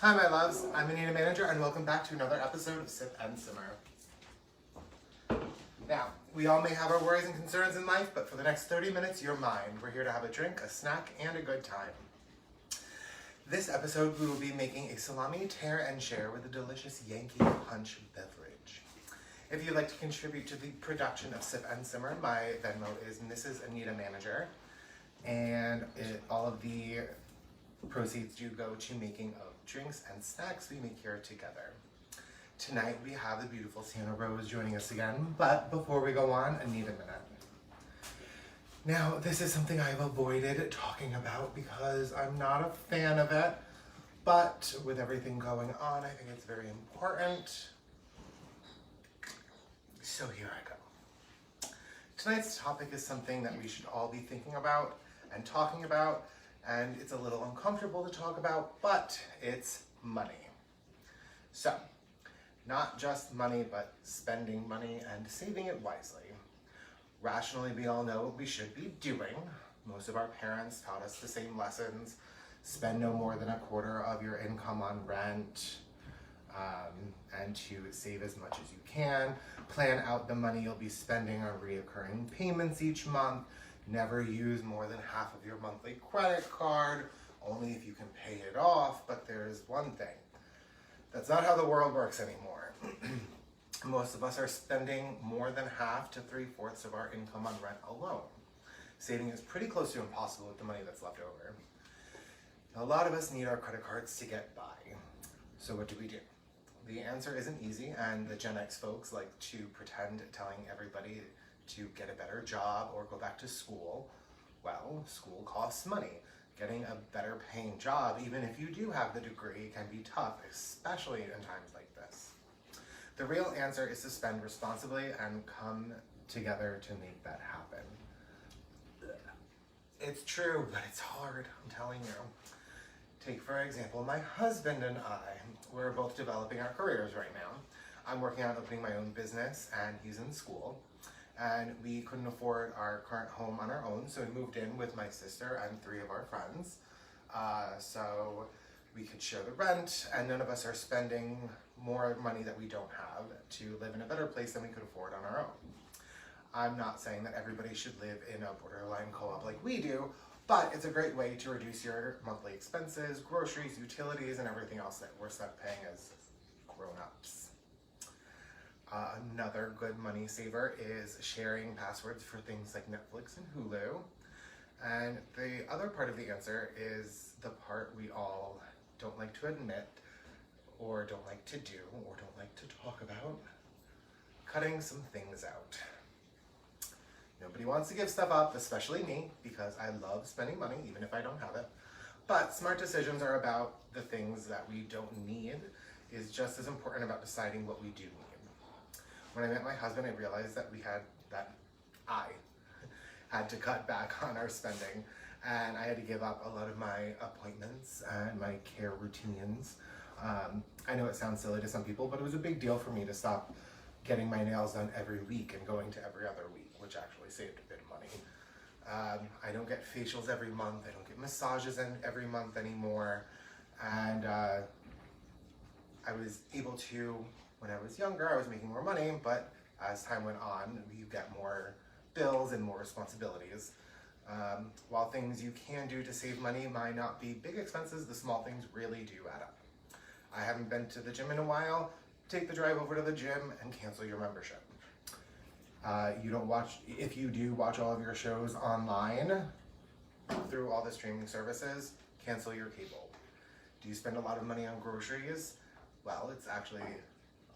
Hi my loves, I'm Anita Manager and welcome back to another episode of Sip and Simmer. Now, we all may have our worries and concerns in life, but for the next 30 minutes, you're mine. We're here to have a drink, a snack, and a good time. This episode, we will be making a salami tear and share with a delicious Yankee Punch beverage. If you'd like to contribute to the production of Sip and Simmer, my Venmo is Mrs. Anita Manager, and all of the proceeds do go to making of drinks and snacks we make here together. Tonight we have the beautiful Sienna Rose joining us again, but before we go on, I need a minute. Now, this is something I've avoided talking about because I'm not a fan of it, but with everything going on, I think it's very important. So here I go. Tonight's topic is something that we should all be thinking about and talking about, and it's a little uncomfortable to talk about, but it's money. So, not just money, but spending money and saving it wisely. Rationally, we all know what we should be doing. Most of our parents taught us the same lessons. Spend no more than a quarter of your income on rent, and to save as much as you can. Plan out the money you'll be spending on reoccurring payments each month. Never use more than half of your monthly credit card, only if you can pay it off. But there's one thing. That's not how the world works anymore. Most of us are spending more than half to 3/4 of our income on rent alone. Saving is pretty close to impossible with the money that's left over. A lot of us need our credit cards to get by. So what do we do? The answer isn't easy, and the Gen X folks like to pretend telling everybody to get a better job or go back to school. Well, school costs money. Getting a better paying job, even if you do have the degree, can be tough, especially in times like this. The real answer is to spend responsibly and come together to make that happen. It's true, but it's hard, I'm telling you. Take, for example, my husband and I. We're both developing our careers right now. I'm working on opening my own business, and he's in school. And we couldn't afford our current home on our own, so we moved in with my sister and 3 of our friends. So we could share the rent, and none of us are spending more money that we don't have to live in a better place than we could afford on our own. I'm not saying that everybody should live in a borderline co-op like we do, but it's a great way to reduce your monthly expenses, groceries, utilities, and everything else that we're stuck paying as grown-ups. Another good money saver is sharing passwords for things like Netflix and Hulu. And the other part of the answer is the part we all don't like to admit, or don't like to do, or don't like to talk about: cutting some things out. Nobody wants to give stuff up, especially me, because I love spending money, even if I don't have it. But smart decisions are about the things that we don't need, is just as important about deciding what we do need. When I met my husband, I realized that I had to cut back on our spending, and I had to give up a lot of my appointments and my care routines. I know it sounds silly to some people, but it was a big deal for me to stop getting my nails done every week and going to every other week, which actually saved a bit of money. I don't get facials every month. I don't get massages every month anymore. And I was able to, when I was younger, I was making more money, but as time went on, you get more bills and more responsibilities. While things you can do to save money might not be big expenses, the small things really do add up. I haven't been to the gym in a while. Take the drive over to the gym and cancel your membership. If you do watch all of your shows online through all the streaming services, cancel your cable. Do you spend a lot of money on groceries? Well, it's actually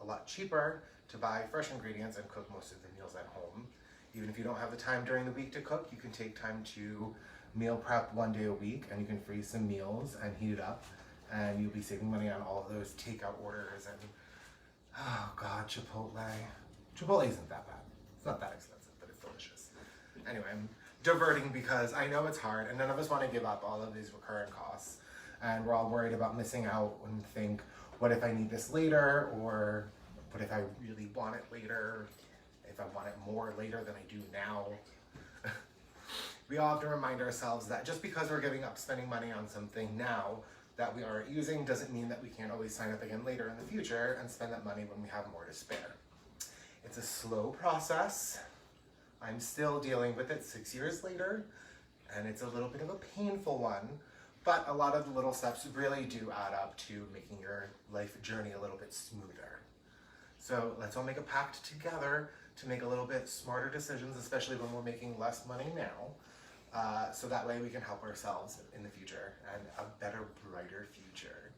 a lot cheaper to buy fresh ingredients and cook most of the meals at home. Even if you don't have the time during the week to cook, you can take time to meal prep 1 day a week, and you can freeze some meals and heat it up, and you'll be saving money on all of those takeout orders. And oh God, Chipotle. Chipotle isn't that bad. It's not that expensive, but it's delicious. Anyway, I'm diverting because I know it's hard, and none of us want to give up all of these recurring costs. And we're all worried about missing out and think, what if I need this later? Or what if I really want it later? If I want it more later than I do now? We all have to remind ourselves that just because we're giving up spending money on something now that we aren't using doesn't mean that we can't always sign up again later in the future and spend that money when we have more to spare. It's a slow process. I'm still dealing with it 6 years later, and it's a little bit of a painful one, but a lot of the little steps really do add up to making your life journey a little bit smoother. So let's all make a pact together to make a little bit smarter decisions, especially when we're making less money now, so that way we can help ourselves in the future and a better, brighter future.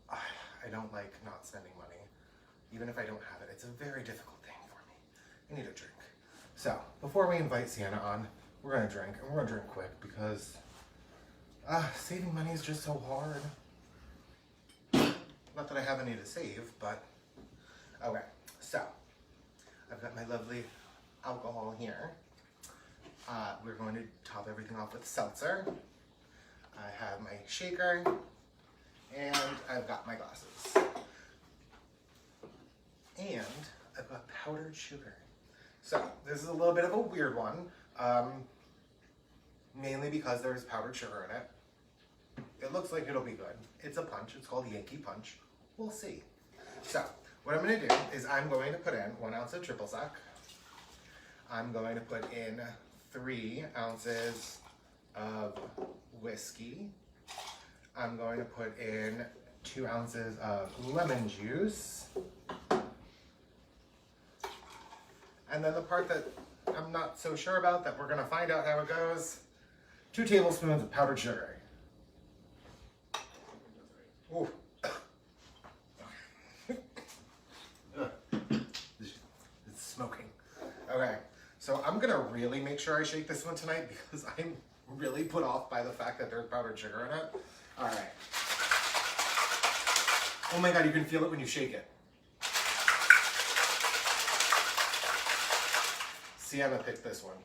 I don't like not spending money. Even if I don't have it, it's a very difficult thing for me. I need a drink. So, before we invite Sienna on, we're gonna drink, and we're gonna drink quick because saving money is just so hard. Not that I have any to save, but okay. So, I've got my lovely alcohol here. We're going to top everything off with seltzer. I have my shaker, and I've got my glasses. And I've got powdered sugar. So this is a little bit of a weird one, mainly because there's powdered sugar in it. It looks like it'll be good. It's a punch. It's called Yankee Punch. We'll see. So what I'm going to do is I'm going to put in 1 ounce of triple sec. I'm going to put in 3 ounces of whiskey. I'm going to put in 2 ounces of lemon juice. And then the part that I'm not so sure about, that we're gonna find out how it goes, 2 tablespoons of powdered sugar. Ooh. It's smoking. Okay, so I'm gonna really make sure I shake this one tonight because I'm really put off by the fact that there's powdered sugar in it. All right. Oh my God, you can feel it when you shake it. Sienna picked this one.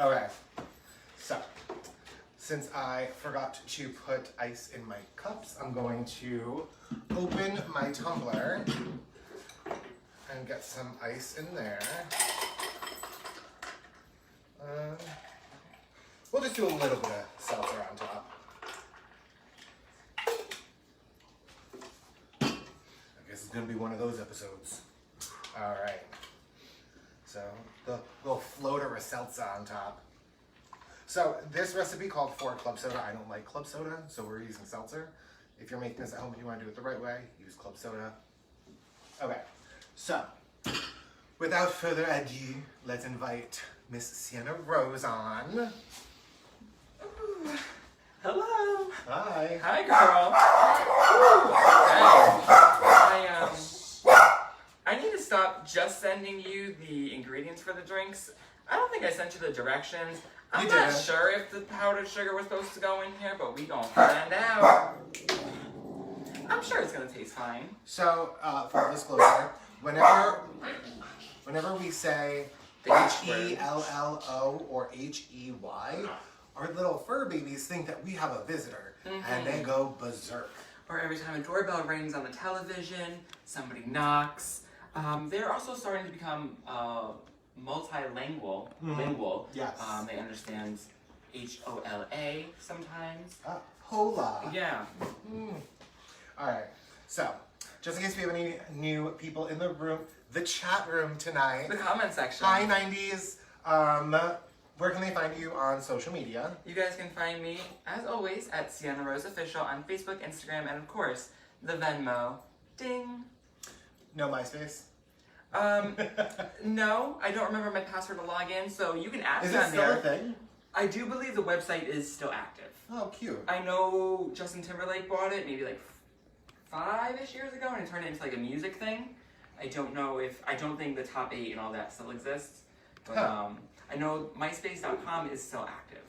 Okay, so since I forgot to put ice in my cups, I'm going to open my tumbler and get some ice in there. We'll just do a little bit of seltzer on top. It's gonna be one of those episodes. All right. So the little floater of seltzer on top. So this recipe called for club soda. I don't like club soda, so we're using seltzer. If you're making this at home and you want to do it the right way, use club soda. Okay. So without further ado, let's invite Miss Sienna Rose on. Ooh. Hello. Hi. Hi, girl. I need to stop just sending you the ingredients for the drinks. I don't think I sent you the directions. I'm not sure if the powdered sugar was supposed to go in here, but we gonna find out. I'm sure it's gonna taste fine. So, for disclosure, whenever we say H-E-L-L-O or H-E-Y, our little fur babies think that we have a visitor, and they go berserk. Or every time a doorbell rings on the television, somebody knocks. They're also starting to become multilingual. Yes. They understand H-O-L-A sometimes. Hola. Yeah. All right. So, just in case we have any new people in the room, the chat room tonight. The comment section. Hi, 90s. Where can they find you on social media? You guys can find me, as always, at Sienna Rose Official on Facebook, Instagram, and of course, the Venmo. Ding. No MySpace? No, I don't remember my password to log in, so you can add me on there. Is it still a thing? I do believe the website is still active. Oh, cute. I know Justin Timberlake bought it maybe like 5-ish years ago and it turned it into like a music thing. I don't think the top 8 and all that still exists. But I know MySpace.com is still active.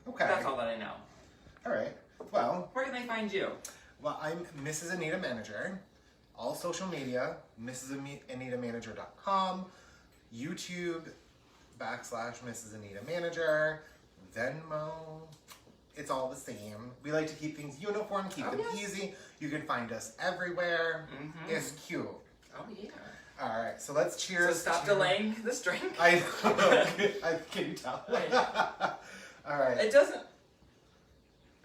Okay. That's all that I know. All right. Well. Where can they find you? Well, I'm Mrs. Anita Manager. All social media, MrsAnitaManager.com, YouTube, /Mrs. Anita Manager, Venmo. It's all the same. We like to keep things uniform, keep them easy. You can find us everywhere. It's cute. Oh, yeah. All right, so let's cheers. So stop delaying this drink. I know. Can you tell? All right. It doesn't.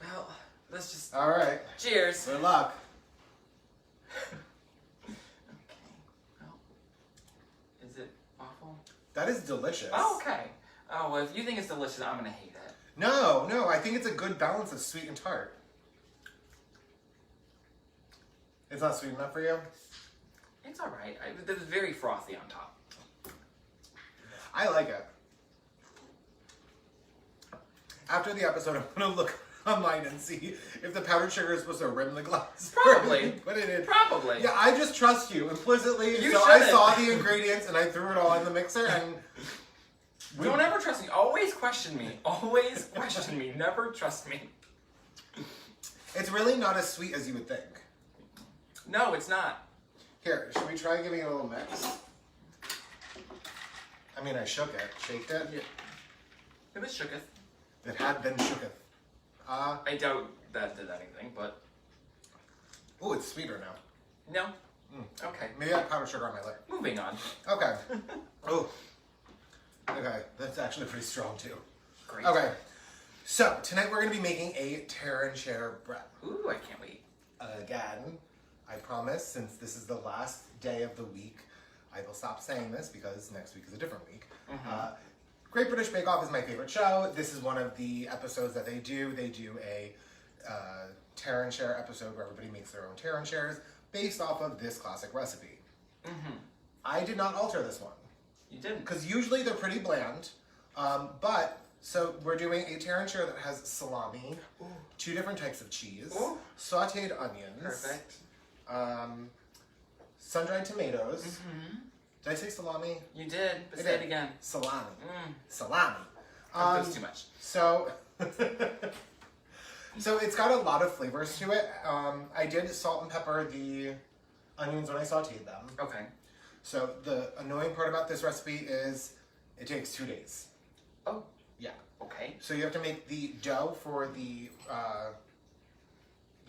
Well, let's just. All right. Cheers. Good luck. Okay. Well, is it awful? That is delicious. Oh, okay. Oh, well, if you think it's delicious, I'm gonna hate it. No, I think it's a good balance of sweet and tart. It's not sweet enough for you? It's all right. It's very frothy on top. I like it. After the episode, I'm gonna look online and see if the powdered sugar is supposed to rim the glass. Probably. Put it in. Probably. Yeah, I just trust you implicitly. You so shouldn't. I saw the ingredients and I threw it all in the mixer and. Don't ever trust me. Always question me. Always question me. Never trust me. It's really not as sweet as you would think. No, it's not. Here, should we try giving it a little mix? I mean, I shook it, shaked it. Yeah. It was shooketh. It had been shooketh. I doubt that did anything, but Oh, it's sweeter now. no. Okay. Maybe I have powdered sugar on my lip. Moving on. Okay. Oh. Okay, that's actually pretty strong too. Great. Okay, so tonight we're going to be making a Terra and Cheddar bread. Ooh, I can't wait. Again, I promise, since this is the last day of the week, I will stop saying this because next week is a different week. Great British Bake Off is my favorite show. This is one of the episodes that they do. They do a Terra and Cheddar episode where everybody makes their own Terra and Cheddars based off of this classic recipe. I did not alter this one. You didn't. Because usually they're pretty bland. So we're doing a Terra and Cheddar that has salami, 2 different types of cheese, sauteed onions, Perfect. sun-dried tomatoes. Did I say salami? You did, but I say did. it again. Salami. Salami. That's too much. So, so it's got a lot of flavors to it. I did salt and pepper the onions when I sauteed them. Okay. So the annoying part about this recipe is it takes 2 days. Oh. Yeah. Okay. So you have to make the dough for the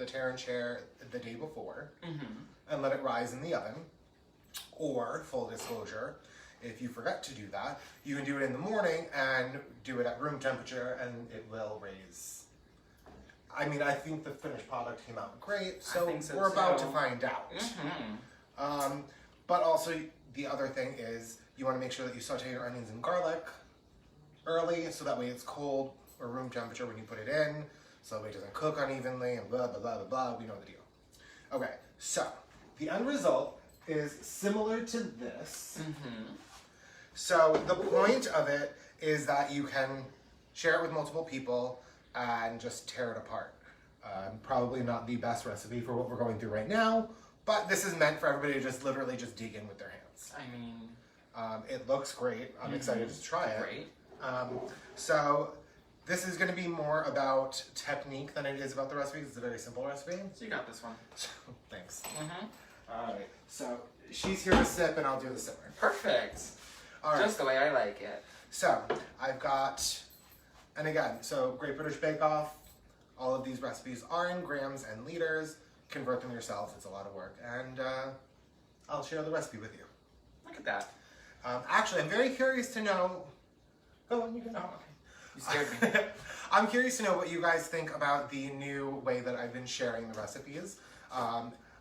Terra and Cheddar the day before and let it rise in the oven. Or, full disclosure, if you forget to do that, you can do it in the morning and do it at room temperature and it will raise. I mean, I think the finished product came out great, so, we're about to find out. But also, the other thing is you want to make sure that you saute your onions and garlic early, so that way it's cold or room temperature when you put it in, so that way it doesn't cook unevenly and blah, blah, blah, blah, blah. We know the deal. Okay, so the end result is similar to this. So the point of it is that you can share it with multiple people and just tear it apart. Probably not the best recipe for what we're going through right now, but this is meant for everybody to just literally just dig in with their hands. I mean, it looks great. I'm excited to try it. Great. So this is going to be more about technique than it is about the recipe. It's a very simple recipe. So you got this one. Thanks. All right. So she's here to sip, and I'll do the simmer. Perfect. All right. Just the way I like it. So I've got, and again, so Great British Bake Off. All of these recipes are in grams and liters. Convert them yourselves. It's a lot of work, and I'll share the recipe with you. Look at that. Actually, I'm very curious to know. Go on, you can. Oh, okay. You scared me. I'm curious to know what you guys think about the new way that I've been sharing the recipes.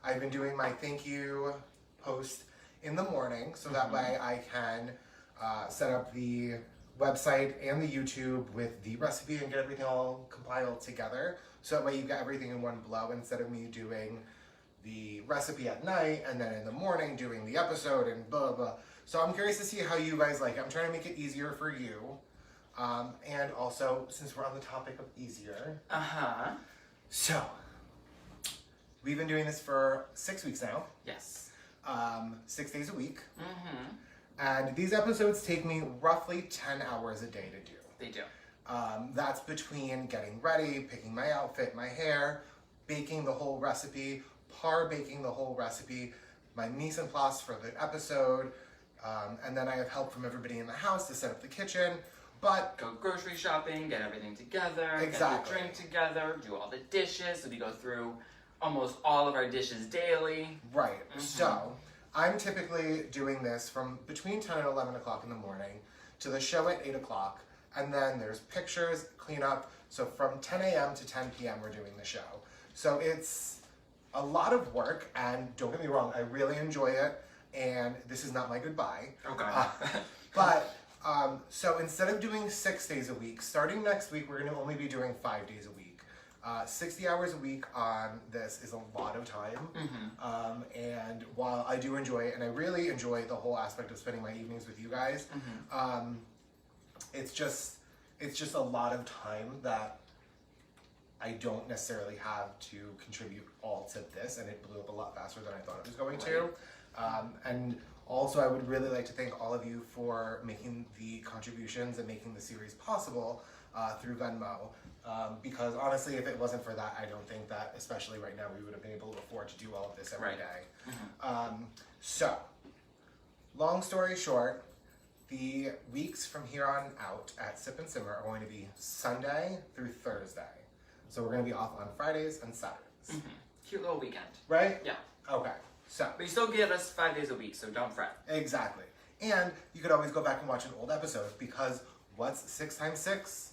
I've been doing my thank you post in the morning, so that way I can set up the website and the YouTube with the recipe and get everything all compiled together. So that way you get everything in one blow instead of me doing the recipe at night and then in the morning doing the episode and blah, blah. So I'm curious to see how you guys like it. I'm trying to make it easier for you. And also, since we're on the topic of easier. So, we've been doing this for 6 weeks now. Yes. 6 days a week. And these episodes take me roughly 10 hours a day to do. They do. That's between getting ready, picking my outfit, my hair, baking the whole recipe, baking the whole recipe, my mise en place for the episode, and then I have help from everybody in the house to set up the kitchen. But go grocery shopping, get everything together, exactly. Get the drink together, do all the dishes. So we go through almost all of our dishes daily. Right. So I'm typically doing this from between 10 and 11 o'clock in the morning to the show at 8 o'clock, and then there's pictures, cleanup. So from 10 a.m. to 10 p.m. we're doing the show. So it's a lot of work, and don't get me wrong, I really enjoy it, and this is not my goodbye. Okay. So instead of doing 6 days a week, starting next week, we're gonna only be doing 5 days a week. 60 hours a week on this is a lot of time. And while I do enjoy it, and I really enjoy the whole aspect of spending my evenings with you guys, it's just a lot of time that I don't necessarily have to contribute all to this, and it blew up a lot faster than I thought it was going to. And also, I would really like to thank all of you for making the contributions and making the series possible through Venmo. Because honestly, if it wasn't for that, I don't think that, especially right now, we would have been able to afford to do all of this every day. So, long story short, the weeks from here on out at Sip and Simmer are going to be Sunday through Thursday. So we're going to be off on Fridays and Saturdays. Cute little weekend. Right? Yeah. Okay. So. But you still get us 5 days a week, so don't fret. Exactly. And you could always go back and watch an old episode, because what's 6 times 6?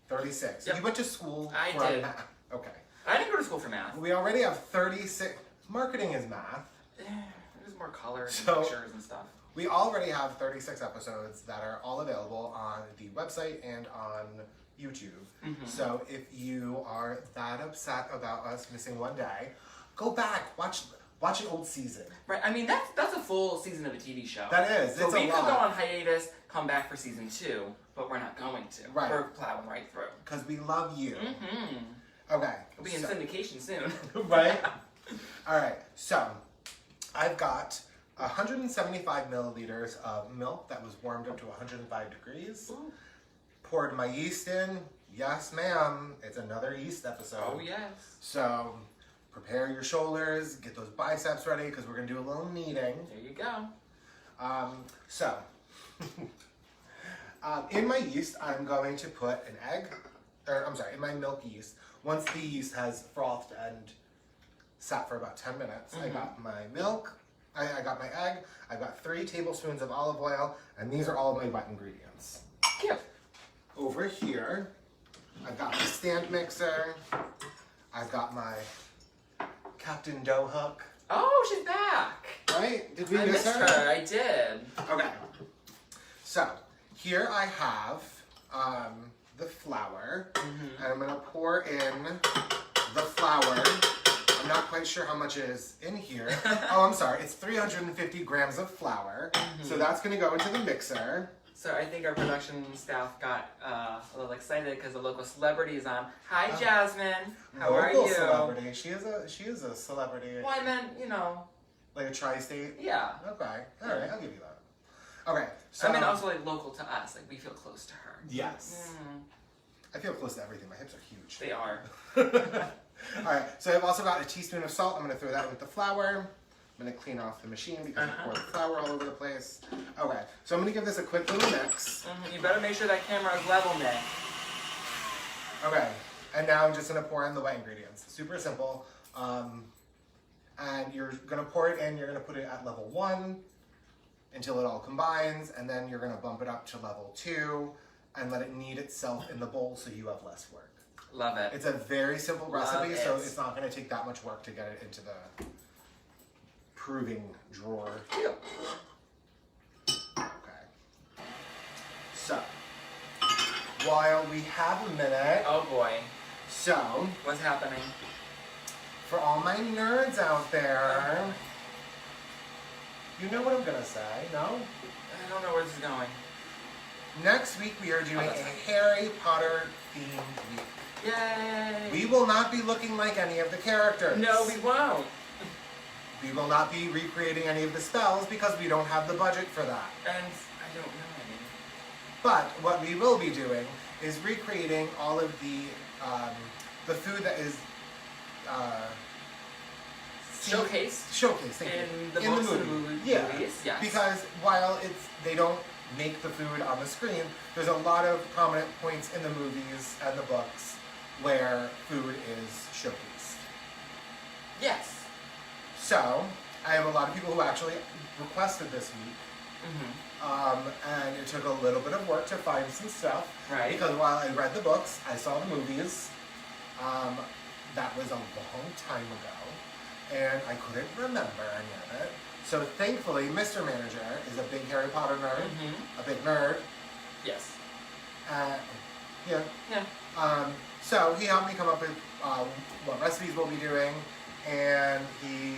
36. Yep. You went to school I for did. math. Okay. I didn't go to school for math. We already have 36. Marketing is math. There's more colors So- and pictures and stuff. We already have 36 episodes that are all available on the website and on YouTube. So if you are that upset about us missing one day, go back, watch an old season. Right, I mean, that's a full season of a TV show. That is, So it's we a could go lot. on hiatus, come back for season 2, but we're not going to. Right. We're plowing right through. Because we love you. Mm-hmm. Okay. We'll be in syndication soon. Right? Alright, so I've got 175 milliliters of milk that was warmed up to 105 degrees. Ooh. Poured my yeast in. Yes, ma'am. It's another yeast episode. Oh, yes. So prepare your shoulders, get those biceps ready, because we're going to do a little kneading. There you go. In my yeast, I'm going to put an egg, in my milk yeast, once the yeast has frothed and sat for about 10 minutes, I got my milk, I got my egg, I got 3 tablespoons of olive oil, and these are all of my wet ingredients. Cute. Over here, I've got my stand mixer, I've got my Captain Dough Hook. Oh, she's back. Right? Did we I miss missed her? her. I did. Okay. So, here I have the flour, and I'm gonna pour in the flour. I'm not quite sure how much is in here. Oh, I'm sorry. It's 350 grams of flour. So that's gonna go into the mixer. So I think our production staff got a little excited because the local celebrity is on. Hi, Jasmine. How are Local you? celebrity. She is a celebrity. Well, I meant, Like a tri-state. yeah. Okay. All right. I'll give you that. Okay. So I mean, also like local to us. Like we feel close to her. yes. I feel close to everything. My hips are huge. They are. All right, so I've also got a teaspoon of salt. I'm going to throw that with the flour. I'm going to clean off the machine because I poured the flour all over the place. Okay, so I'm going to give this a quick little mix. You better make sure that camera is level, Nick. Okay, and now I'm just going to pour in the wet ingredients. Super simple. And you're going to pour it in. You're going to put it at level 1 until it all combines, and then you're going to bump it up to level 2 and let it knead itself in the bowl so you have less work. Love it. It's a very simple Love recipe, so it. it's not going to take that much work to get it into the proving drawer. Cute. Okay. So, while we have a minute, Oh boy. so, What's happening? for all my nerds out there, you know what I'm going to say, no? I don't know where this is going. Next week we are doing that's a right. Harry Potter themed week. Yay! We will not be looking like any of the characters. No, we won't. We will not be recreating any of the spells because we don't have the budget for that. And I don't know any. But what we will be doing is recreating all of the food that is Showcased thank you. in the books and the movies. Yes. Because while they don't make the food on the screen, there's a lot of prominent points in the movies and the books where food is showcased. Yes. So, I have a lot of people who actually requested this week. And it took a little bit of work to find some stuff. Right. Because while I read the books, I saw the movies. That was a long time ago. And I couldn't remember any of it. So thankfully, Mr. Manager is a big Harry Potter nerd. A big nerd. Yes. Yeah. Yeah. So he helped me come up with what recipes we'll be doing. And he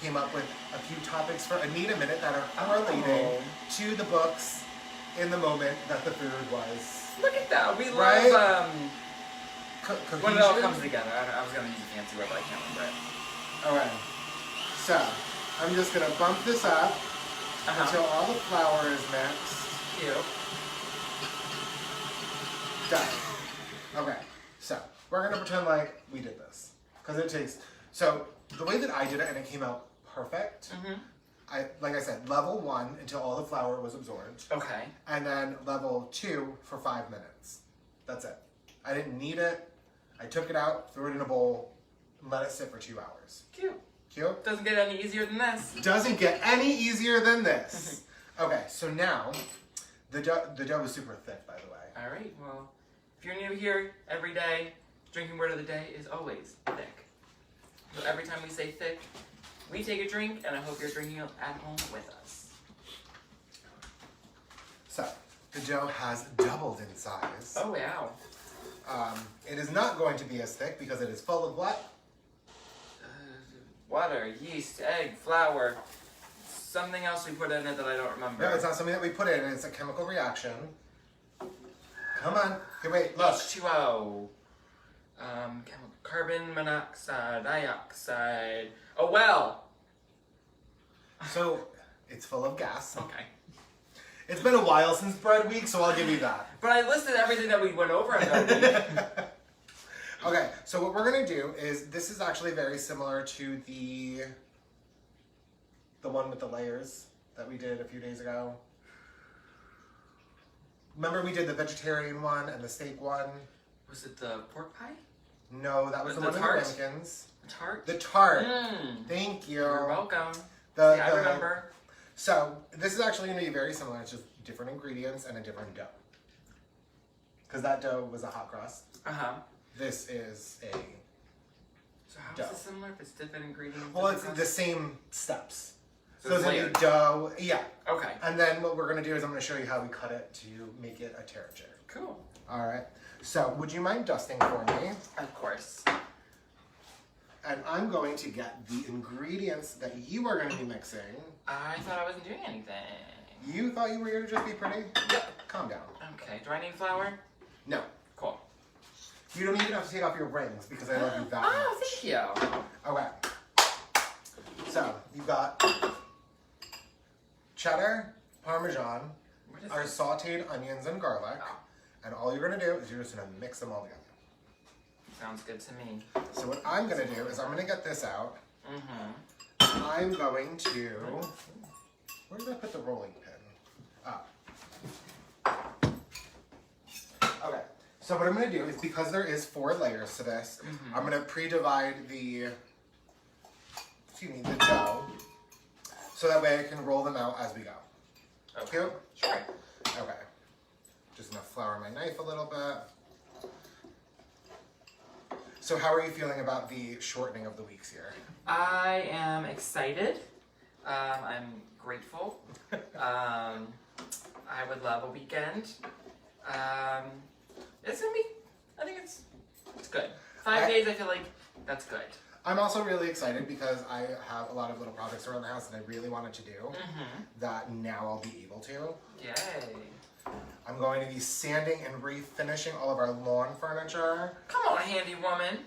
came up with a few topics for Anita Minute that are correlating to the books in the moment that the food was. Look at that. We Right? love Cohesion? when it all comes together. I was going to use a fancy word, but I can't remember it. Alright. So, I'm just going to bump this up until all the flour is mixed. Cute. Done. Okay. So, we're going to pretend like we did this. Because it takes... So, the way that I did it, and it came out perfect, like I said, level 1 until all the flour was absorbed. Okay. And then level 2 for 5 minutes. That's it. I didn't need it. I took it out, threw it in a bowl, and let it sit for 2 hours. Cute. Cute? Doesn't get any easier than this. Doesn't get any easier than this. Okay, so now, the dough is super thick, by the way. All right, well, if you're new here, every day, drinking word of the day is always thick. So every time we say thick, we take a drink, and I hope you're drinking it at home with us. So, the dough has doubled in size. Oh, wow. It is not going to be as thick because it is full of what? Water, yeast, egg, flour, something else we put in it that I don't remember. No, it's not something that we put in. It's a chemical reaction. Come on. Here, wait, look. H2O. Carbon monoxide, dioxide. Oh, well. So, it's full of gas. Okay. It's been a while since bread week, so I'll give you that. But I listed everything that we went over in that week. Okay, so what we're gonna do is, this is actually very similar to the one with the layers that we did a few days ago. Remember we did the vegetarian one and the steak one? Was it the pork pie? No, that was the one with the ramekins. The tart? The tart. Thank you. You're welcome. I remember. So, this is actually going to be very similar. It's just different ingredients and a different dough. Because that dough was a hot crust. This is a So how dough. is it similar if it's different ingredients? Well, it's the same steps. So So it's the layered. dough, yeah. Okay. And then what we're going to do is I'm going to show you how we cut it to make it a terrier. Cool. All right. So, would you mind dusting for me? Of course. And I'm going to get the ingredients that you are going to be mixing. I thought I wasn't doing anything. You thought you were here to just be pretty? Yep. Calm down. Okay. Do I need flour? No. Cool. You don't even have to take off your rings because I love you that Oh, much. thank you. Okay. So, you've got cheddar, Parmesan, What is our this? sauteed onions and garlic. Oh. And all you're going to do is you're just going to mix them all together. Sounds good to me. So what I'm going to do is I'm going to get this out. I'm going to... Where did I put the rolling pin? Okay. So what I'm going to do is, because there is 4 layers to this, I'm going to pre-divide the dough, so that way I can roll them out as we go. Okay. Cute? Sure. Okay. Just gonna flour my knife a little bit. So how are you feeling about the shortening of the weeks here? I am excited. I'm grateful. I would love a weekend. It's gonna be, I think it's good. 5 days, I feel like that's good. I'm also really excited because I have a lot of little projects around the house that I really wanted to do that now I'll be able to. Yay. I'm going to be sanding and refinishing all of our lawn furniture. Come on, handy woman.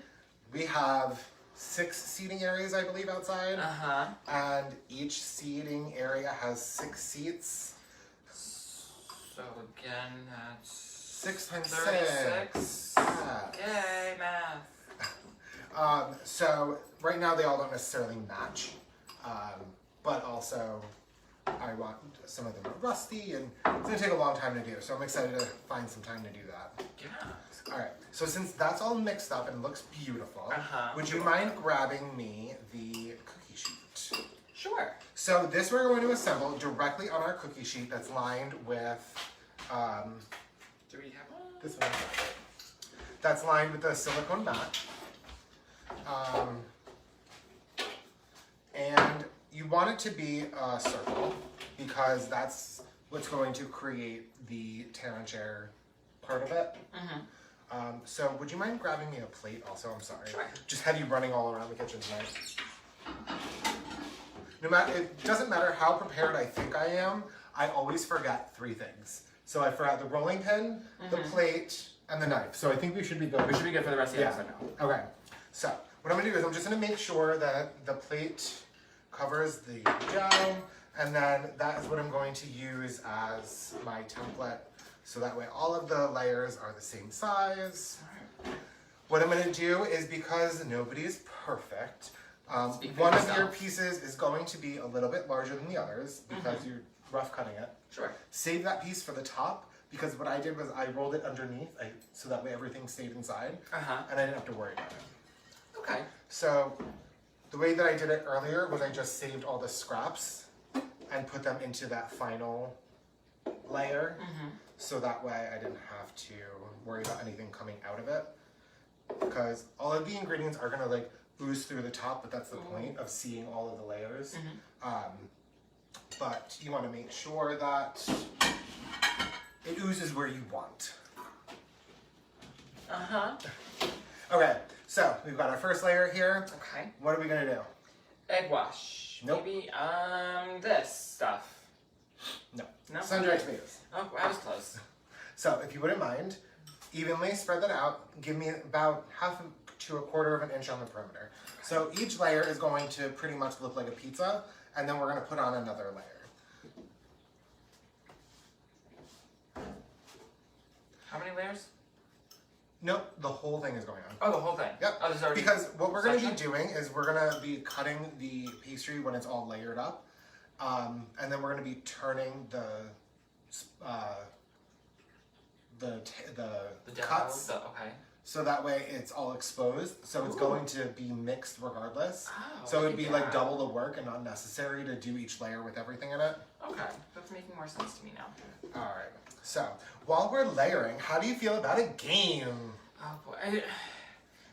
We have 6 seating areas, I believe, outside. And each seating area has 6 seats. So again, that's 6 times 36. 6. Yay, math. So right now they all don't necessarily match, but also I want some of them are rusty, and it's gonna take a long time to do. So I'm excited to find some time to do that. Yeah. All right. So since that's all mixed up and looks beautiful, would you Sure. mind grabbing me the cookie sheet? Sure. So this we're going to assemble directly on our cookie sheet that's lined with. Do we have one? This one. That's lined with a silicone mat. And you want it to be a circle because that's what's going to create the tarranger part of it. So would you mind grabbing me a plate also? I'm sorry. Sure. Just had you running all around the kitchen tonight. No matter, it doesn't matter how prepared I think I am, I always forget 3 things. So I forgot the rolling pin, the plate, and the knife. So I think we should be good. We should be good for the rest of the episode now. Okay. So what I'm gonna do is I'm just gonna make sure that the plate covers the dough, and then that is what I'm going to use as my template. So that way all of the layers are the same size. What I'm gonna do is, because nobody is perfect, one of your pieces is going to be a little bit larger than the others because you're rough cutting it. Sure. Save that piece for the top, because what I did was I rolled it underneath, so that way everything stayed inside, and I didn't have to worry about it. Okay. So the way that I did it earlier was I just saved all the scraps and put them into that final layer, so that way I didn't have to worry about anything coming out of it, because all of the ingredients are gonna like ooze through the top, but that's the point of seeing all of the layers. But you want to make sure that it oozes where you want. Okay, so we've got our first layer here. Okay. What are we gonna do? Egg wash. Nope. Maybe this stuff. No. No. Sun-dried tomatoes. Oh, I was close. So if you wouldn't mind, evenly spread that out. Give me about 1/2 to 1/4 of an inch on the perimeter. So each layer is going to pretty much look like a pizza, and then we're going to put on another layer. How many layers? Nope, the whole thing is going on. Oh, the whole thing. Yep. Oh, there's already Because what we're going to be section? doing is we're going to be cutting the pastry when it's all layered up, and then we're going to be turning the cuts, okay. so that way it's all exposed. So it's going to be mixed regardless. Oh, So it'd be like yeah. double the work and not necessary to do each layer with everything in it. Okay, that's making more sense to me now. All right. So while we're layering, how do you feel about a game? Oh boy,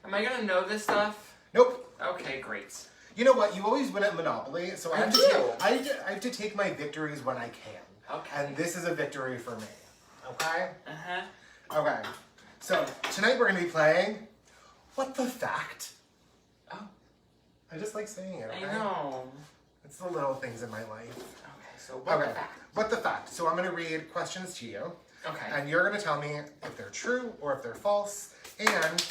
am I gonna know this stuff? Nope. Okay, great. You know what? You always win at Monopoly, so I have to take my victories when I can. Okay. And this is a victory for me. Okay? Okay. So tonight we're going to be playing What the Fact? Oh. I just like saying it. Okay? I know. It's the little things in my life. Okay, so what the fact? What the fact? So I'm going to read questions to you. Okay. And you're going to tell me if they're true or if they're false. And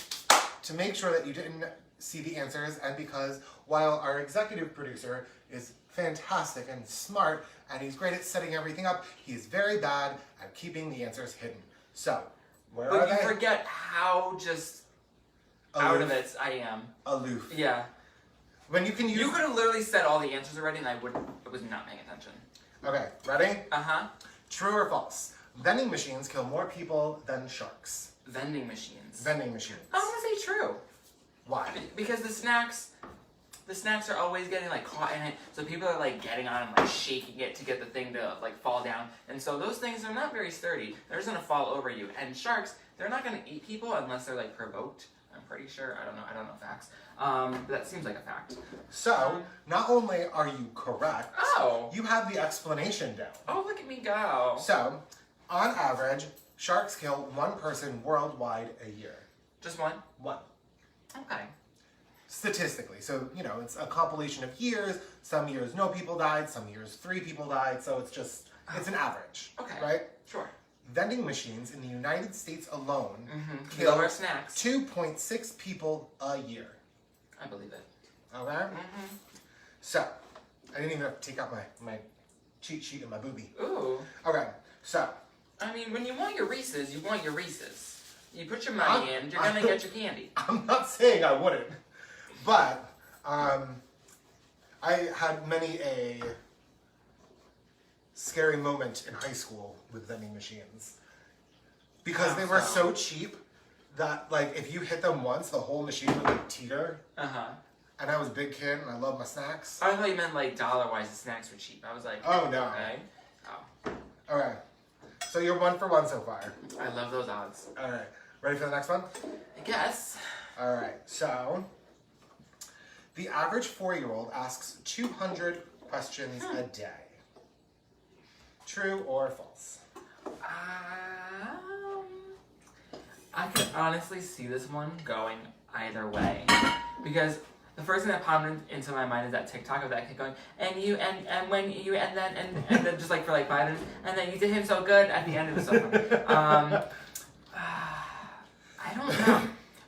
to make sure that you didn't see the answers, and because while our executive producer is fantastic and smart and he's great at setting everything up, he's very bad at keeping the answers hidden. So, where are But you they? forget how just out of it I am. Aloof. Yeah. When you can use... You could have literally said all the answers already and I was not paying attention. Okay, ready? True or false? Vending machines kill more people than sharks. Vending machines. Vending machines. I'm gonna say true. Why? Because the snacks are always getting like caught in it, so people are like getting on and like shaking it to get the thing to like fall down, and so those things are not very sturdy. They're just gonna fall over you. And sharks, they're not gonna eat people unless they're like provoked. I'm pretty sure. I don't know facts. But that seems like a fact. So, not only are you correct, you have the explanation down. Oh, look at me go. So, on average, sharks kill 1 person worldwide a year. Just one? 1. Okay. Statistically. So, you know, it's a compilation of years. Some years no people died, some years 3 people died, so it's just, it's an average. Okay. Right? Sure. Vending machines in the United States alone Kill kill our snacks. 2.6 people a year. I believe it. Okay? So, I didn't even have to take out my cheat sheet and my boobie. Ooh. Okay, so. I mean, when you want your Reese's, you want your Reese's. You put your money in, you're gonna get your candy. I'm not saying I wouldn't, but I had many a scary moment in high school with vending machines. Because they were so cheap that, like, if you hit them once, the whole machine would, like, teeter. Uh-huh. And I was a big kid, and I loved my snacks. I thought you meant, like, dollar-wise, the snacks were cheap. I was like, oh, no. Okay. Oh. Okay. So you're 1 for 1 so far. I love those odds. All right. Ready for the next one? I guess. All right. So, the average 4-year-old asks 200 questions a day. True or false? I could honestly see this one going either way. Because the first thing that popped into my mind is that TikTok of that kid going, and you, and when you, and then just like for like 5 minutes, and then you did him so good at the end. It was so funny. I don't know.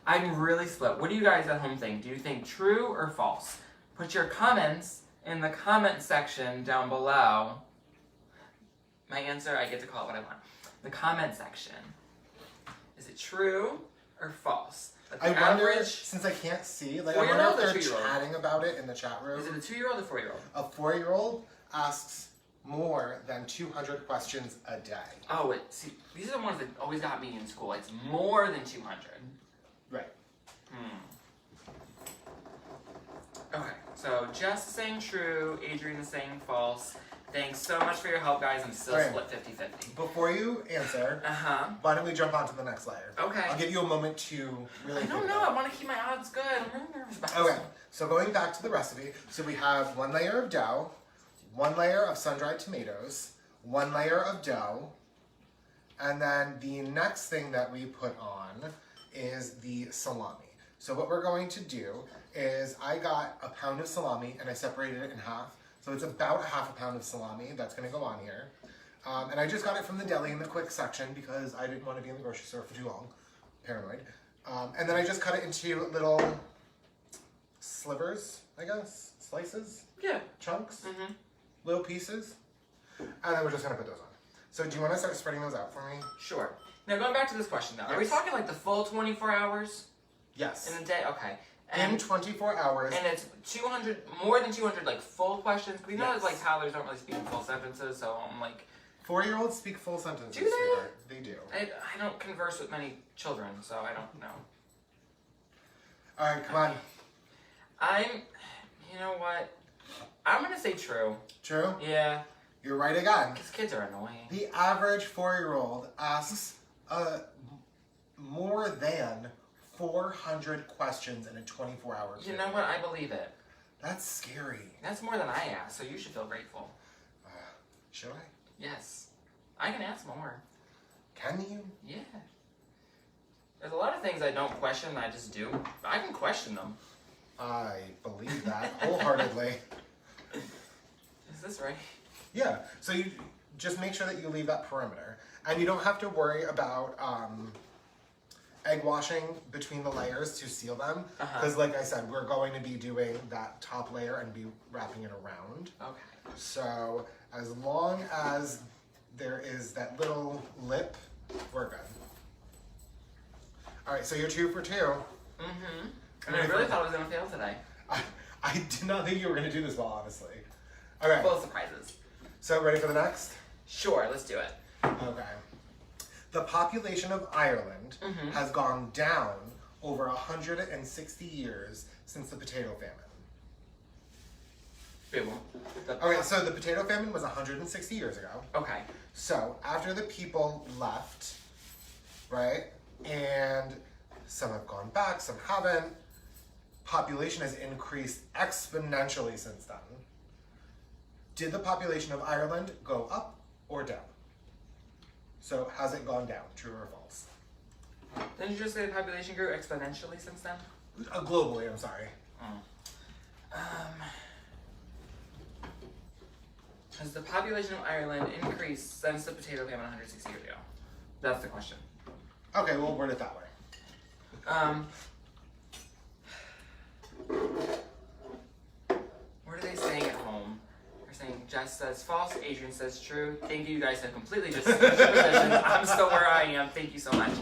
I'm really split. What do you guys at home think? Do you think true or false? Put your comments in the comment section down below. My answer, I get to call it what I want. The comment section. Is it true or false? I wonder, since I can't see, like, I wonder if they're chatting about it in the chat room. Is it a 2-year-old or 4-year-old? A 4-year-old asks more than 200 questions a day. Oh, see, these are the ones that always got me in school. It's more than 200. Right. Okay, so Jess is saying true, Adrian is saying false. Thanks so much for your help, guys. I'm still split 50-50. Before you answer, why don't we jump on to the next layer? Okay. I'll give you a moment to really I don't know. I want to keep my odds good. I'm really nervous about this. Okay, so going back to the recipe, so we have 1 layer of dough, 1 layer of sun-dried tomatoes, 1 layer of dough, and then the next thing that we put on is the salami. So what we're going to do is I got a pound of salami and I separated it in half. So it's about a half a pound of salami that's going to go on here. And I just got it from the deli in the quick section because I didn't want to be in the grocery store for too long. Paranoid. And then I just cut it into little slivers, I guess? Slices? Yeah. Chunks? Little pieces? And then we're just going to put those on. So do you want to start spreading those out for me? Sure. Now going back to this question though, are we talking like the full 24 hours? Yes. In a day? Okay. In 24 hours. And it's 200, more than 200 like full questions. We know that like toddlers don't really speak in full sentences, so I'm like. 4-year-olds speak full sentences. Do they? Sweetheart. They do. I don't converse with many children, so I don't know. All right, come on. You know what? I'm gonna say true. True? Yeah. You're right again. Because kids are annoying. The average 4-year-old asks more than 400 questions in a 24-hour period. You know what? I believe it. That's scary. That's more than I asked, so you should feel grateful. Should I? Yes. I can ask more. Can you? Yeah. There's a lot of things I don't question, I just do. I can question them. I believe that wholeheartedly. Is this right? Yeah. So you just make sure that you leave that perimeter. And you don't have to worry about egg washing between the layers to seal them. Because like I said, we're going to be doing that top layer and be wrapping it around. Okay. So as long as there is that little lip, we're good. All right, so you're 2 for 2. And I really thought I was going to fail today. I did not think you were going to do this well, honestly. All right. Full of surprises. So ready for the next? Sure, let's do it. Okay. The population of Ireland has gone down over 160 years since the potato famine. Okay, so the potato famine was 160 years ago. Okay. So after the people left, right, and some have gone back, some haven't, population has increased exponentially since then. Did the population of Ireland go up or down? So has it gone down, true or false? Didn't you just say the population grew exponentially since then? Globally, I'm sorry. Has the population of Ireland increased since the potato famine 160 years ago? That's the question. Okay, we'll word it that way. What are they saying at home? They're saying Jess says false, Adrian says true. Thank you, you guys have completely just switched positions. I'm still where I am. Thank you so much.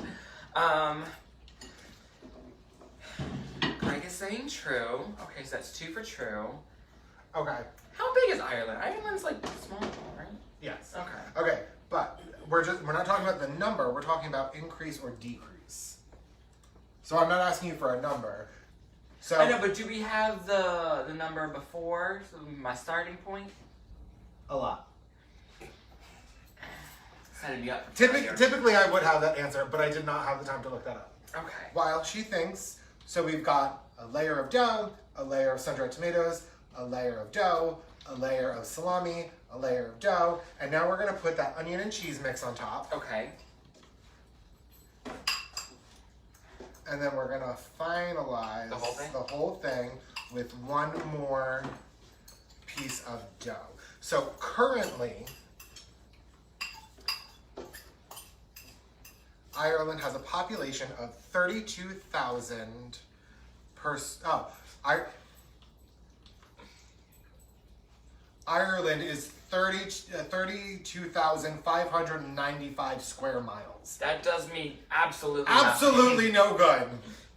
Greg is saying true. Okay, so that's 2 for true. Okay. How big is Ireland? Ireland's like small, right? Yes. Okay. Okay, but we're not talking about the number, we're talking about increase or decrease. So I'm not asking you for a number. So I know, but do we have the number before, so my starting point? a lot. Setting me up. Typically I would have that answer, but I did not have the time to look that up. Okay. While she thinks, so we've got a layer of dough, a layer of sun-dried tomatoes, a layer of dough, a layer of salami, a layer of dough, and now we're gonna put that onion and cheese mix on top. Okay. And then we're gonna finalize the whole thing with one more piece of dough. So currently, Ireland has a population of 32,000 Ireland is 32,595 square miles. That does me absolutely Absolutely no good.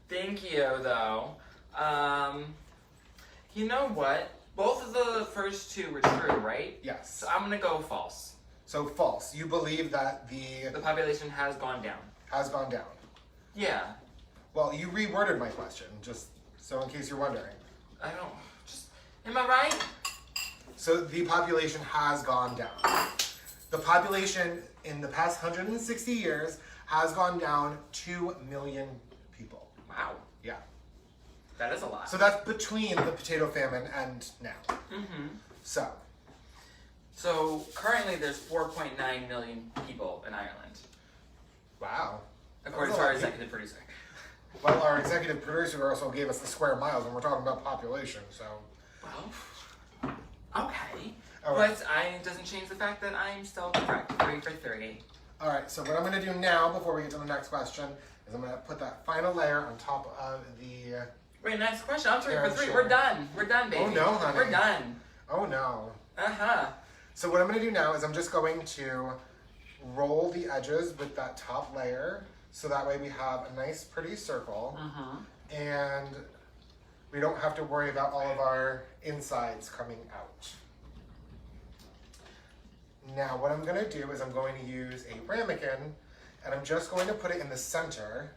Thank you, though. You know what? Both of the first two were true, right? Yes. So I'm gonna go false. So false. You believe that the population has gone down. has gone down. Yeah. Well, you reworded my question, just so in case you're wondering. I don't. Am I right? So the population has gone down. The population in the past 160 years has gone down 2 million people. Wow. Yeah. That is a lot. So that's between the potato famine and now. Mm-hmm. So currently there's 4.9 million people in Ireland, wow. according to our executive producer. Well, our executive producer also gave us the square miles, and we're talking about population, so. Well, okay. All right. But it doesn't change the fact that I'm still correct. 3 for 3. All right, so what I'm going to do now, before we get to the next question, is I'm going to put that final layer on top of the... Wait, next question. I'm 3 for 3. Sure. We're done. We're done, baby. Oh, no, honey. We're done. Oh, no. Uh-huh. So what I'm going to do now is I'm just going to roll the edges with that top layer, so that way we have a nice, pretty circle, and we don't have to worry about all of our insides coming out. Now, what I'm going to do is I'm going to use a ramekin, and I'm just going to put it in the center.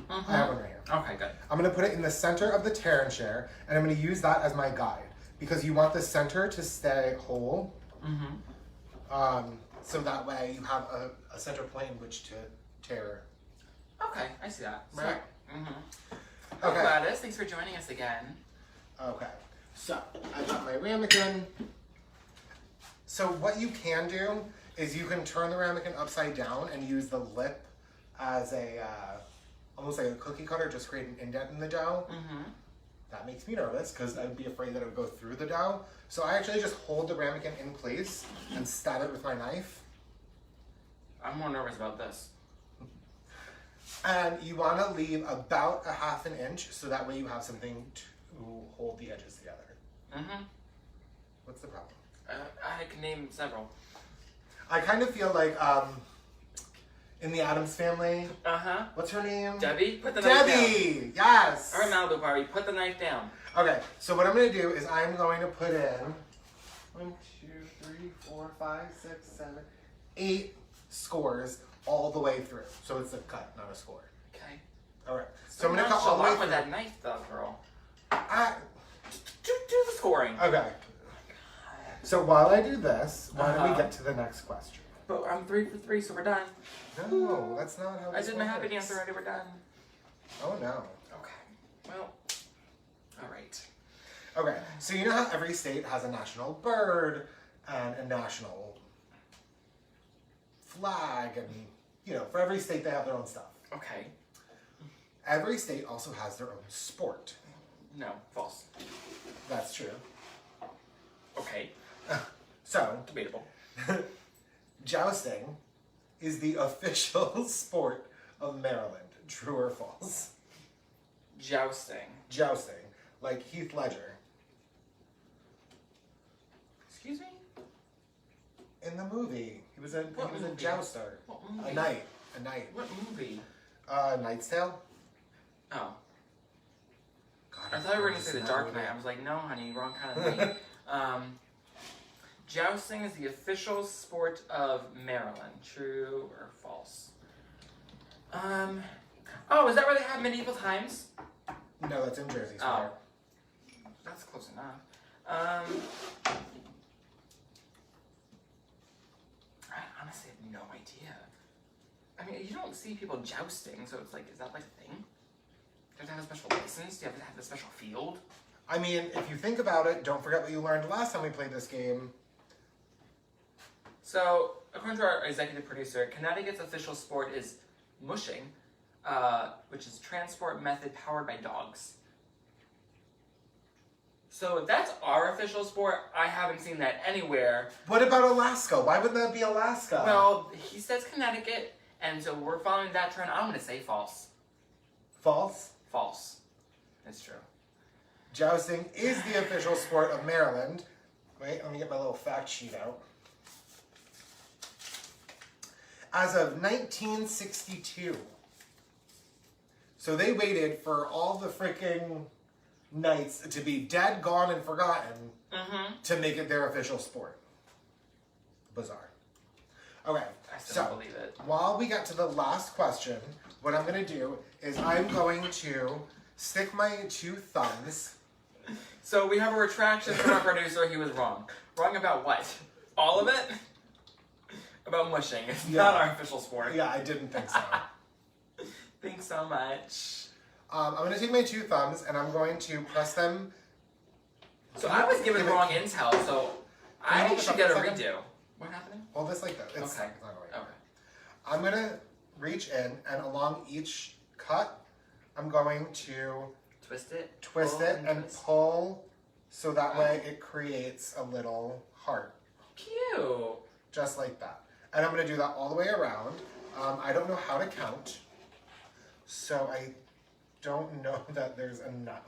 I have one right here. Okay, good. I'm going to put it in the center of the tear and share, and I'm going to use that as my guide, because you want the center to stay whole. So that way you have a center plane which to tear. Okay, I see that. Right. Okay. Gladys, thanks for joining us again. Okay, so I got my ramekin. So what you can do is you can turn the ramekin upside down and use the lip as a, almost like a cookie cutter, just create an indent in the dough. That makes me nervous because I'd be afraid that it would go through the dough. So I actually just hold the ramekin in place and stab it with my knife. I'm more nervous about this. And you want to leave about 1/2 inch so that way you have something to hold the edges together. What's the problem? I can name several. I kind of feel like in the Addams Family. What's her name? Debbie? Put the knife down. Debbie! Yes! Or Malibu Barbie, put the knife down. Okay, so what I'm going to do is I'm going to put in 1, 2, 3, 4, 5, 6, 7, 8 scores all the way through. So it's a cut, not a score. Okay. Alright, so I'm going to cut all the way through. with that knife though, girl. Do the scoring. Okay. So while I do this, why don't we get to the next question? But I'm 3 for 3, so we're done. No, that's not how I did my happy dance already, we're done. Oh no. Okay. Well, alright. Okay, so you know how every state has a national bird and a national flag, and you know, for every state they have their own stuff. Okay. Every state also has their own sport. No, false. That's true. Okay. So, debatable. Jousting is the official sport of Maryland. True or false? Jousting. Jousting, like Heath Ledger. Excuse me? In the movie, he was a jouster. What movie? A knight. What movie? Knight's Tale. Oh. God, I thought you were going to say The Dark Knight. I was like, no, honey, wrong kind of thing. Jousting is the official sport of Maryland. True or false? Oh, is that where they have medieval times? No, that's in Jersey. Oh. That's close enough. I honestly have no idea. I mean, you don't see people jousting, so it's like, is that like a thing? Do you have to have a special license? Do you have to have a special field? I mean, if you think about it, don't forget what you learned last time we played this game. So, according to our executive producer, Connecticut's official sport is mushing, which is transport method powered by dogs. So if that's our official sport, I haven't seen that anywhere. What about Alaska? Why wouldn't that be Alaska? Well, he says Connecticut, and so we're following that trend. I'm going to say false. False? False. It's true. Jousting is the official sport of Maryland. Wait, let me get my little fact sheet out. As of 1962. So they waited for all the freaking knights to be dead, gone, and forgotten to make it their official sport. Bizarre. Okay, I still don't believe it. While we get to the last question, what I'm going to do is I'm going to stick my 2 thumbs. So we have a retraction from our producer. He was wrong. Wrong about what? All of it? About mushing. It's not our official sport. Yeah, I didn't think so. Thanks so much. I'm going to take my 2 thumbs and I'm going to press them. So I was given wrong intel, so I should get a redo. What happened? Hold this like that. It's okay. not going. Okay. I'm going to reach in and along each cut, I'm going to twist it and pull so that way it creates a little heart. Cute. Just like that. And I'm going to do that all the way around. I don't know how to count, so I don't know that there's enough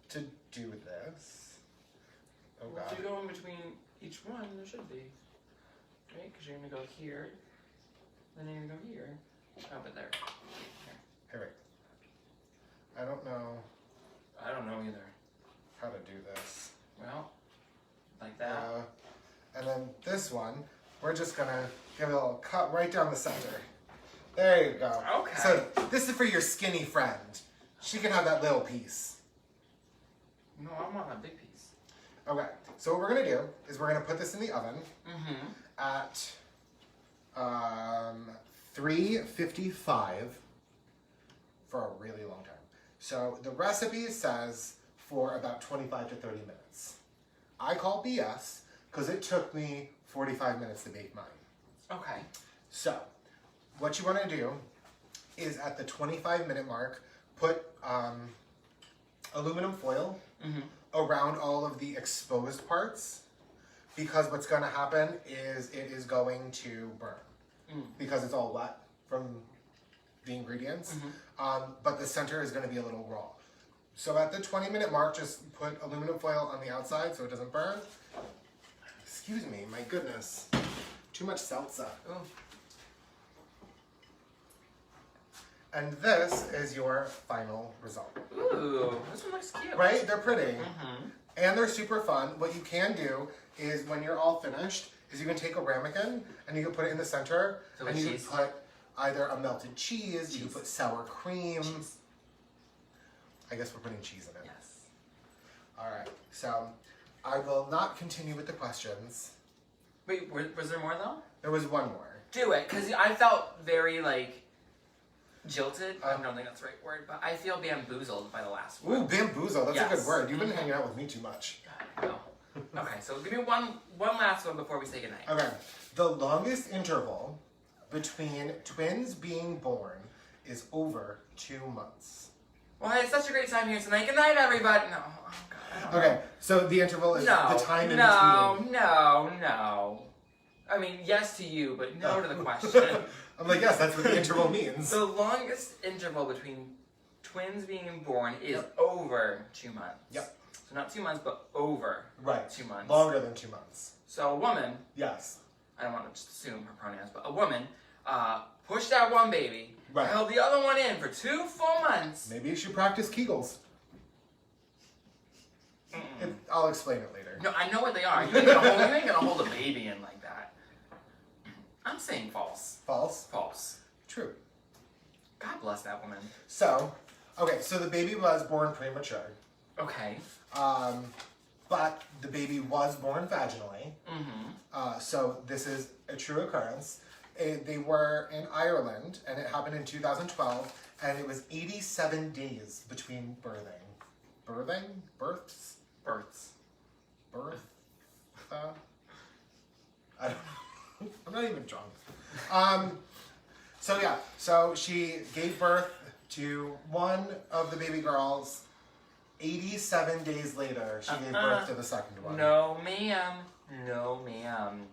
to do this. Oh God. If you go in between each one, there should be. Right? Because you're going to go here, then you're going to go here. Oh, but there. Here, wait. I don't know I don't know either. how to do this. Well, like that. And then this one, we're just going to give it a little cut right down the center. There you go. Okay. So this is for your skinny friend. She can have that little piece. No, I want a big piece. Okay, so what we're going to do is we're going to put this in the oven at 355 for a really long time. So the recipe says for about 25 to 30 minutes. I call BS because it took me 45 minutes to bake mine. Okay. So what you want to do is at the 25-minute mark, put aluminum foil around all of the exposed parts, because what's going to happen is it is going to burn because it's all wet from the ingredients, but the center is going to be a little raw. So at the 20-minute mark, just put aluminum foil on the outside so it doesn't burn. Excuse me, my goodness. Too much salsa. Oh. And this is your final result. Ooh, this one looks cute. Right? They're pretty. And they're super fun. What you can do is when you're all finished, is you can take a ramekin and you can put it in the center. So and you cheese. can put either a melted cheese, you can put sour cream. Cheese. I guess we're putting cheese in it. Yes. Alright, so I will not continue with the questions. Wait, was there more though? There was one more. Do it, because I felt very, like, jilted. I don't think that's the right word, but I feel bamboozled by the last one. Ooh, bamboozle. That's a good Yes. word. You've been hanging out with me too much. God, no. Okay, so give me one last one before we say goodnight. Okay. The longest interval between twins being born is over 2 months. Well, it's such a great time here tonight. Good night, everybody. No. Oh, God, I don't know. Okay, so the interval is the time in between. No. I mean, yes to you, but no to the question. I'm like, yes, that's what the interval means. The longest interval between twins being born is over 2 months. Yep. So not 2 months, but over 2 months. Longer than 2 months. So a woman, Yes. I don't want to just assume her pronouns, but a woman pushed out one baby, Right. held the other one in for 2 full months. Maybe you should practice Kegels. I'll explain it later. No, I know what they are. You ain't gonna hold a baby in like that. I'm saying false. False? False. True. God bless that woman. So, okay, so the baby was born premature. Okay. But the baby was born vaginally. Mm-hmm. So this is a true occurrence. They were in Ireland, and it happened in 2012, and it was 87 days between birthing. Birthing? Births? Births. Birth? I don't know. I'm not even drunk. So yeah, so she gave birth to one of the baby girls. 87 days later, she gave birth to the second one. No, ma'am. No, ma'am.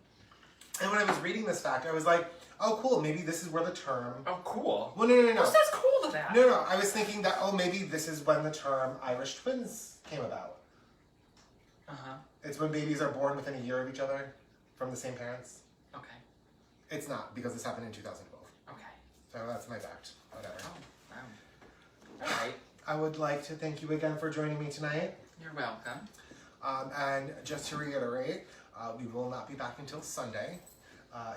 And when I was reading this fact, I was like, oh, cool, maybe this is where the term... Oh, cool. Well, no. Who says cool to that? No, I was thinking that, oh, maybe this is when the term Irish twins came about. Uh-huh. It's when babies are born within a year of each other from the same parents. Okay. It's not, because this happened in 2012. Okay. So that's my fact. Whatever. Oh, wow. All right. I would like to thank you again for joining me tonight. You're welcome. And just to reiterate, we will not be back until Sunday.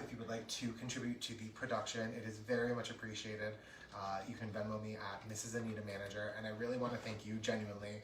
If you would like to contribute to the production, it is very much appreciated. You can Venmo me at Mrs. Anita Manager, and I really want to thank you genuinely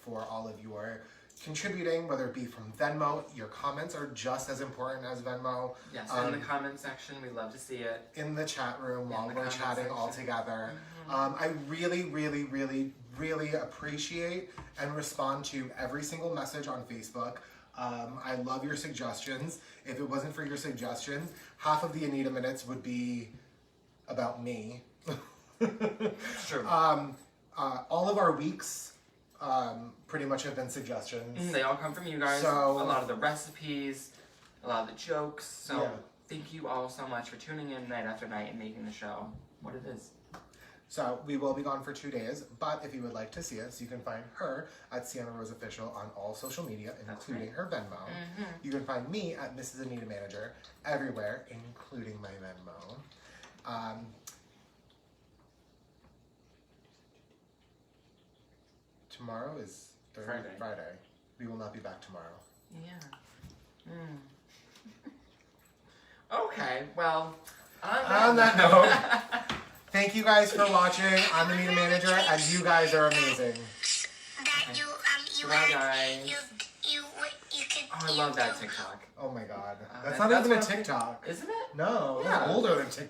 for all of your contributing, whether it be from Venmo. Your comments are just as important as Venmo. Yes, in the comment section, we love to see it. In the chat room while we're chatting section. all together. I really, really, really, really appreciate and respond to every single message on Facebook. I love your suggestions. If it wasn't for your suggestions, half of the Anita Minutes would be about me. True. All of our weeks pretty much have been suggestions. They all come from you guys. So, a lot of the recipes, a lot of the jokes. So yeah. Thank you all so much for tuning in night after night and making the show what it is. So we will be gone for 2 days, but if you would like to see us, you can find her at Sienna Rose Official on all social media, including her Venmo. You can find me at Mrs. Anita Manager everywhere, including my Venmo. Tomorrow is Friday. We will not be back tomorrow. Yeah. Okay, well, on that note, thank you guys for watching. I'm Anita Manager, and you guys are amazing. Bye, guys. Oh, I love that TikTok. Oh my god. That's not even a what- TikTok. Isn't it? No, Yeah. that's older than TikTok.